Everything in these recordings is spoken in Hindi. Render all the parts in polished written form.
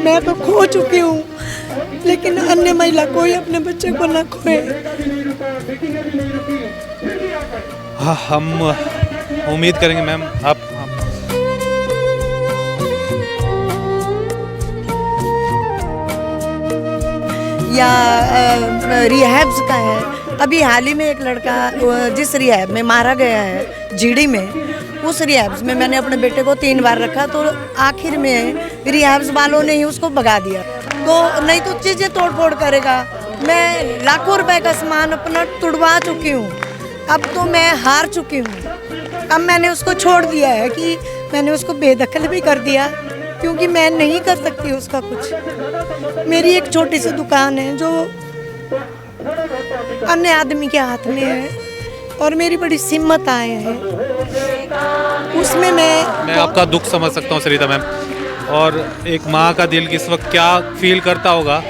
मैं तो खो चुकी हूँ, लेकिन अन्य महिला कोई अपने बच्चे को ना खोए। हाँ, हम उम्मीद करेंगे मैम आप या रिहैब्स का है। अभी हाल ही में एक लड़का जिस रिहैब में मारा गया है जीडी में, उस रिहैब्स में मैंने अपने बेटे को 3 बार रखा, तो आखिर में रिहैब्स वालों ने ही उसको भगा दिया। तो नहीं तो चीज़ें तोड़ फोड़ करेगा। मैं लाखों रुपए का सामान अपना तुड़वा चुकी हूँ, अब तो मैं हार चुकी हूँ। अब मैंने उसको छोड़ दिया है कि मैंने उसको बेदखल भी कर दिया, क्योंकि मैं नहीं कर सकती उसका कुछ। मेरी एक छोटी सी दुकान है जो अन्य आदमी के हाथ में है, और मेरी बड़ी सिम्मत आए हैं उसमें। मैं आपका दुख समझ सकता हूँ सरिता मैम, और एक माँ का दिल किस वक्त क्या फील करता होगा।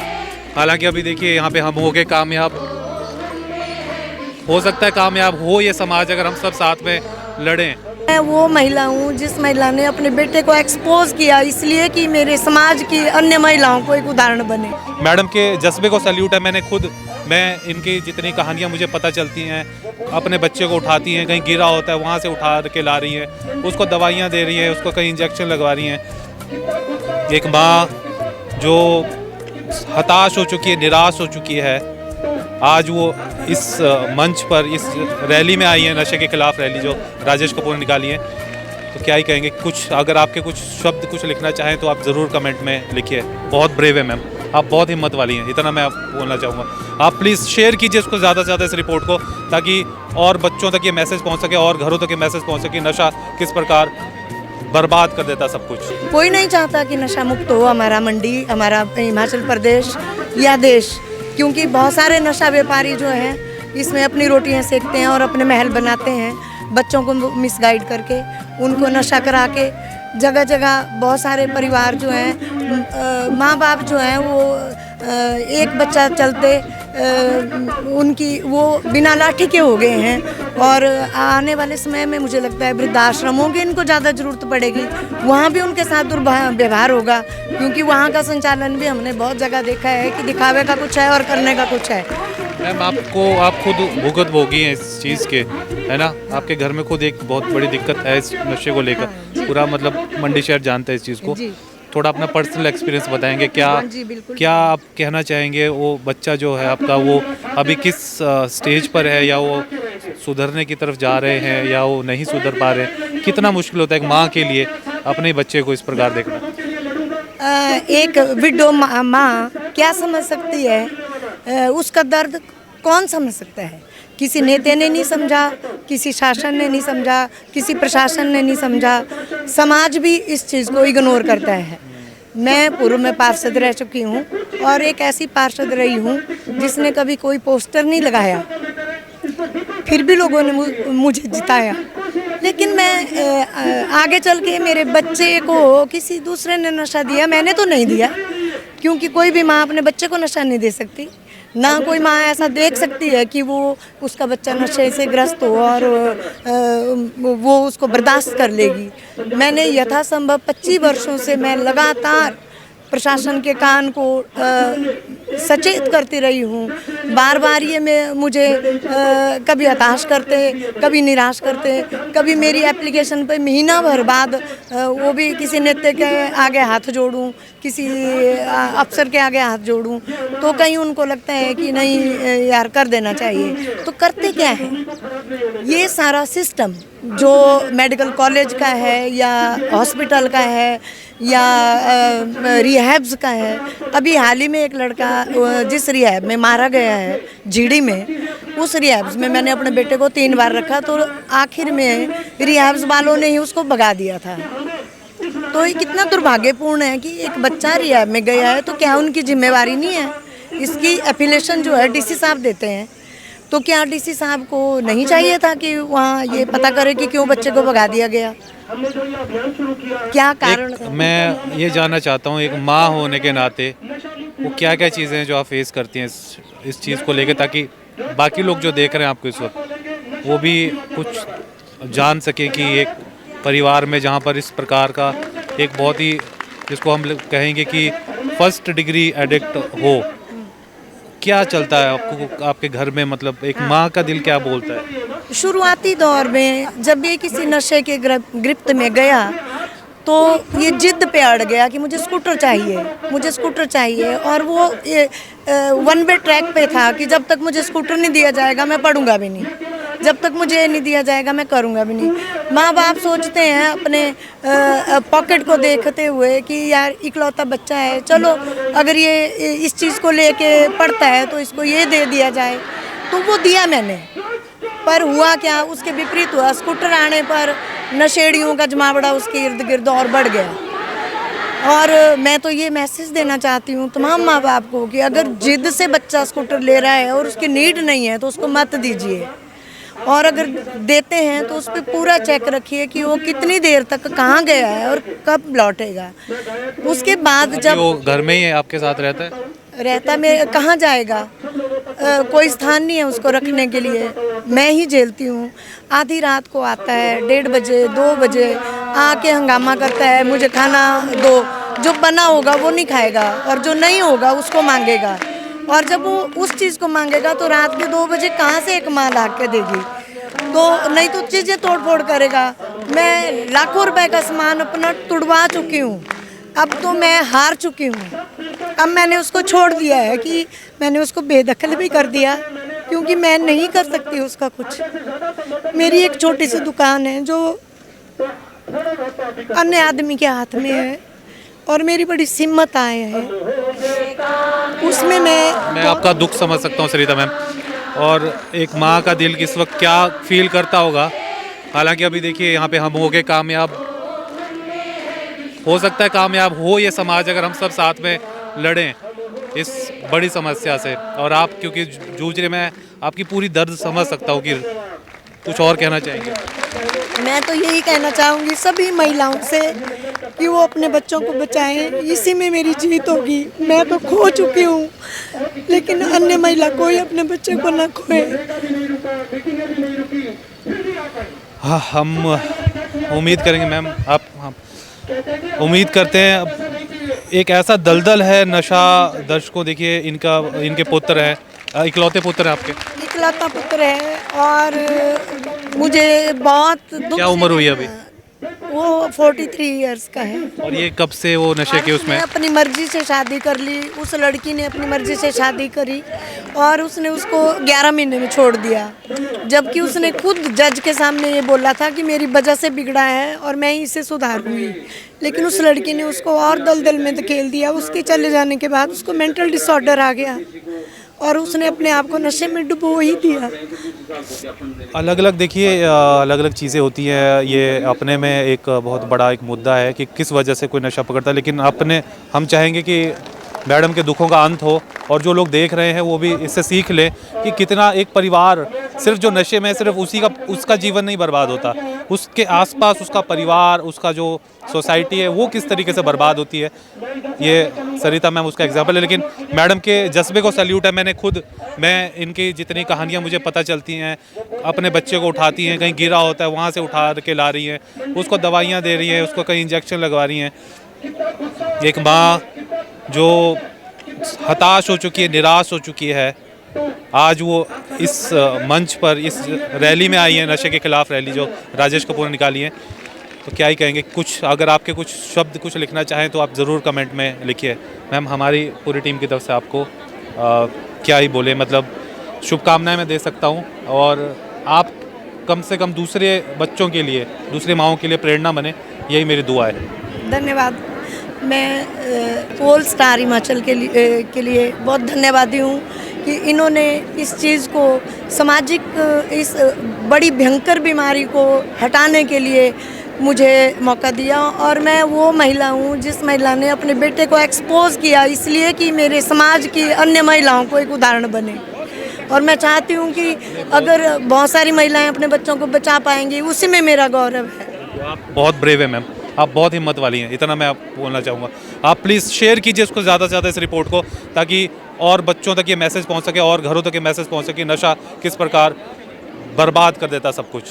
हालांकि अभी देखिए यहाँ पे हम हो गए कामयाब, हो सकता है कामयाब हो ये समाज अगर हम सब साथ में लड़ें। मैं वो महिला हूँ जिस महिला ने अपने बेटे को एक्सपोज किया, इसलिए कि मेरे समाज की अन्य महिलाओं को एक उदाहरण बने। मैडम के जज्बे को सैल्यूट है। मैं इनकी जितनी कहानियाँ मुझे पता चलती हैं, अपने बच्चे को उठाती हैं, कहीं गिरा होता है वहाँ से उठा के ला रही हैं, उसको दवाइयाँ दे रही हैं, उसको कहीं इंजेक्शन लगवा रही हैं। एक माँ जो हताश हो चुकी है, निराश हो चुकी है, आज वो इस मंच पर इस रैली में आई है, नशे के खिलाफ रैली जो राजेश कपूर ने निकाली है। तो क्या ही कहेंगे, कुछ अगर आपके कुछ शब्द कुछ लिखना चाहें तो आप ज़रूर कमेंट में लिखिए। बहुत ब्रेव है मैम, आप बहुत हिम्मत वाली हैं, इतना मैं आप बोलना चाहूँगा। आप प्लीज़ शेयर कीजिए इसको ज़्यादा से ज़्यादा, इस रिपोर्ट को, ताकि और बच्चों तक ये मैसेज पहुँच सके और घरों तक ये मैसेज पहुँच सके नशा किस प्रकार बर्बाद कर देता सब कुछ। कोई नहीं चाहता कि नशा मुक्त हो हमारा मंडी, हमारा हिमाचल प्रदेश या देश, क्योंकि बहुत सारे नशा व्यापारी जो हैं इसमें अपनी रोटियां सेकते हैं और अपने महल बनाते हैं, बच्चों को मिसगाइड करके उनको नशा करा के। जगह जगह बहुत सारे परिवार जो हैं, माँ बाप जो हैं वो एक बच्चा चलते उनकी वो बिना लाठी के हो गए हैं, और आने वाले समय में मुझे लगता है वृद्धाश्रमों की इनको ज़्यादा ज़रूरत पड़ेगी। वहाँ भी उनके साथ दुर्व्यवहार होगा, क्योंकि वहाँ का संचालन भी हमने बहुत जगह देखा है कि दिखावे का कुछ है और करने का कुछ है। मैम आप खुद भुगत भोगी हैं इस चीज़ के, है ना? आपके घर में खुद एक बहुत बड़ी दिक्कत है इस नशे को लेकर, पूरा मतलब मंडी शहर जानता है इस चीज़ को। थोड़ा अपना पर्सनल एक्सपीरियंस बताएंगे, क्या आप कहना चाहेंगे? वो बच्चा जो है आपका, वो अभी किस स्टेज पर है, या वो सुधरने की तरफ जा रहे हैं या वो नहीं सुधर पा रहे? कितना मुश्किल होता है एक माँ के लिए अपने बच्चे को इस प्रकार देखना? एक विडो माँ क्या समझ सकती है, उसका दर्द कौन समझ सकता है? किसी नेता ने नहीं समझा, किसी शासन ने नहीं समझा, किसी प्रशासन ने नहीं समझा, समाज भी इस चीज़ को इग्नोर करता है। मैं पूर्व में पार्षद रह चुकी हूँ, और एक ऐसी पार्षद रही हूँ जिसने कभी कोई पोस्टर नहीं लगाया, फिर भी लोगों ने मुझे जिताया। लेकिन मैं आगे चल के मेरे बच्चे को किसी दूसरे ने नशा दिया, मैंने तो नहीं दिया, क्योंकि कोई भी माँ अपने बच्चे को नशा नहीं दे सकती। ना कोई माँ ऐसा देख सकती है कि वो उसका बच्चा नशे से ग्रस्त हो और वो उसको बर्दाश्त कर लेगी। मैंने यथासंभव 25 वर्षों से मैं लगातार प्रशासन के कान को सचेत करती रही हूँ। बार बार ये मुझे कभी हताश करते, कभी निराश करते, कभी मेरी एप्लीकेशन पे महीना भर बाद वो भी किसी नेता के आगे हाथ जोड़ूं, किसी अफसर के आगे हाथ जोड़ूं, तो कहीं उनको लगता है कि नहीं यार कर देना चाहिए। तो करते क्या है, ये सारा सिस्टम जो मेडिकल कॉलेज का है या हॉस्पिटल का है या रिहैब्स का है। अभी हाल ही में एक लड़का जिस रिहैब में मारा गया है जीडी में, उस रिहैब्स में मैंने अपने बेटे को 3 बार रखा, तो आखिर में रिहैब्स वालों ने ही उसको भगा दिया था। तो ये कितना दुर्भाग्यपूर्ण है कि एक बच्चा रिहैब में गया है, तो क्या उनकी जिम्मेवारी नहीं है? इसकी एफिलेशन जो है डीसी साहब देते हैं, तो क्या डीसी साहब को नहीं चाहिए था कि वहाँ ये पता करे कि क्यों बच्चे को भगा दिया गया, क्या कारण? मैं ये जानना चाहता हूँ, एक माँ होने के नाते वो क्या क्या चीज़ें हैं जो आप फेस करती हैं इस चीज़ को लेकर, ताकि बाकी लोग जो देख रहे हैं आपको इस वक्त वो भी कुछ जान सके कि एक परिवार में जहाँ पर इस प्रकार का एक बहुत ही जिसको हम लोग कहेंगे कि फर्स्ट डिग्री एडिक्ट हो, क्या चलता है आपको आपके घर में? मतलब एक माँ का दिल क्या बोलता है? शुरुआती दौर में जब ये किसी नशे के गिरफ्त में गया तो ये जिद पे अड़ गया कि मुझे स्कूटर चाहिए, मुझे स्कूटर चाहिए। और वो वन वे ट्रैक पे था कि जब तक मुझे स्कूटर नहीं दिया जाएगा मैं पढ़ूंगा भी नहीं, जब तक मुझे नहीं दिया जाएगा मैं करूंगा भी नहीं। माँ बाप सोचते हैं अपने पॉकेट को देखते हुए कि यार इकलौता बच्चा है, चलो अगर ये इस चीज़ को लेके पढ़ता है तो इसको ये दे दिया जाए, तो वो दिया मैंने। पर हुआ क्या, उसके विपरीत हुआ। स्कूटर आने पर नशेड़ियों का जमावड़ा उसके इर्द गिर्द और बढ़ गया। और मैं तो ये मैसेज देना चाहती हूँ तमाम माँ बाप को कि अगर जिद से बच्चा स्कूटर ले रहा है और उसकी नीड नहीं है तो उसको मत दीजिए, और अगर देते हैं तो उस पर पूरा चेक रखिए कि वो कितनी देर तक कहाँ गया है और कब लौटेगा। उसके बाद जब वो घर में ही है, आपके साथ रहता है? मैं कहाँ जाएगा, कोई स्थान नहीं है उसको रखने के लिए, मैं ही झेलती हूँ। आधी रात को आता है, 1:30 बजे 2 बजे आके हंगामा करता है, मुझे खाना दो। जो बना होगा वो नहीं खाएगा और जो नहीं होगा उसको मांगेगा, और जब वो उस चीज़ को मांगेगा तो रात के 2 बजे कहाँ से एक माँ ला के देगी, तो नहीं तो चीज़ें तोड़ फोड़ करेगा। मैं लाखों रुपए का सामान अपना तुड़वा चुकी हूँ, अब तो मैं हार चुकी हूँ। अब मैंने उसको छोड़ दिया है कि मैंने उसको बेदखल भी कर दिया, क्योंकि मैं नहीं कर सकती उसका कुछ। मेरी एक छोटी सी दुकान है जो अन्य आदमी के हाथ में है और मेरी बड़ी सिम्मत आए है उसमें। मैं आपका दुख समझ सकता हूँ सरिता मैम, और एक माँ का दिल किस वक्त क्या फील करता होगा। हालांकि अभी देखिए यहाँ पे हम हो गए कामयाब, हो सकता है कामयाब हो ये समाज अगर हम सब साथ में लड़ें इस बड़ी समस्या से। और आप क्योंकि जूझ रहे, मैं आपकी पूरी दर्द समझ सकता हूँ कि कुछ और कहना चाहेंगे? मैं तो यही कहना चाहूँगी सभी महिलाओं से कि वो अपने बच्चों को बचाएं, इसी में मेरी जीत होगी। मैं तो खो चुकी हूँ, लेकिन अन्य महिला कोई अपने बच्चे को ना खोए। हाँ, हम उम्मीद करेंगे मैम, आप हम उम्मीद करते हैं। अब एक ऐसा दलदल है नशा, दर्शकों देखिए इनके पुत्र हैं, इकलौते पुत्र हैं आपके? इकलौता पुत्र है और मुझे बहुत दुख। क्या उम्र हुई अभी? वो 43 इयर्स का है। और ये कब से वो नशे के उसमें? अपनी मर्जी से शादी कर ली, उस लड़की ने अपनी मर्जी से शादी करी और उसने उसको 11 महीने में छोड़ दिया, जबकि उसने खुद जज के सामने ये बोला था कि मेरी वजह से बिगड़ा है और मैं ही इसे सुधारूंगी। लेकिन उस लड़की ने उसको और दलदल में धकेल दिया। उसके चले जाने के बाद उसको मेंटल डिसऑर्डर आ गया और उसने अपने आप को नशे में डुबो ही दिया। अलग अलग देखिए अलग अलग चीज़ें होती हैं। ये अपने में एक बहुत बड़ा एक मुद्दा है कि किस वजह से कोई नशा पकड़ता है, लेकिन हम चाहेंगे कि मैडम के दुखों का अंत हो और जो लोग देख रहे हैं वो भी इससे सीख लें कि कितना एक परिवार सिर्फ जो नशे में सिर्फ उसका जीवन नहीं बर्बाद होता, उसके आसपास उसका परिवार, उसका जो सोसाइटी है वो किस तरीके से बर्बाद होती है। ये सरिता मैम उसका एग्जाम्पल है। लेकिन मैडम के जज्बे को सैल्यूट है। मैं इनकी जितनी कहानियाँ मुझे पता चलती हैं, अपने बच्चे को उठाती हैं, कहीं गिरा होता है वहाँ से उठा के ला रही हैं, उसको दवाइयाँ दे रही हैं, उसको कहीं इंजेक्शन लगवा रही हैं। एक माँ जो हताश हो चुकी है, निराश हो चुकी है, आज वो इस मंच पर इस रैली में आई है, नशे के खिलाफ रैली जो राजेश कपूर ने निकाली है। तो क्या ही कहेंगे, कुछ अगर आपके कुछ शब्द कुछ लिखना चाहें तो आप ज़रूर कमेंट में लिखिए। मैम हमारी पूरी टीम की तरफ से आपको क्या ही बोले, मतलब शुभकामनाएं मैं दे सकता हूं, और आप कम से कम दूसरे बच्चों के लिए, दूसरी माँओं के लिए प्रेरणा बने, यही मेरी दुआ है। धन्यवाद। मैं पोल स्टार हिमाचल के लिए बहुत धन्यवादी हूँ कि इन्होंने इस चीज़ को सामाजिक, इस बड़ी भयंकर बीमारी को हटाने के लिए मुझे मौका दिया। और मैं वो महिला हूँ जिस महिला ने अपने बेटे को एक्सपोज किया, इसलिए कि मेरे समाज की अन्य महिलाओं को एक उदाहरण बने। और मैं चाहती हूँ कि अगर बहुत सारी महिलाएं अपने बच्चों को बचा पाएंगी, उसी में मेरा गौरव है। आप बहुत ब्रेव है मैम, आप बहुत हिम्मत वाली हैं, इतना मैं आपको बोलना चाहूँगा। आप प्लीज़ शेयर कीजिए इसको ज़्यादा से ज़्यादा, इस रिपोर्ट को, ताकि और बच्चों तक ये मैसेज पहुँच सके और घरों तक ये मैसेज पहुँच सके, नशा किस प्रकार बर्बाद कर देता सब कुछ।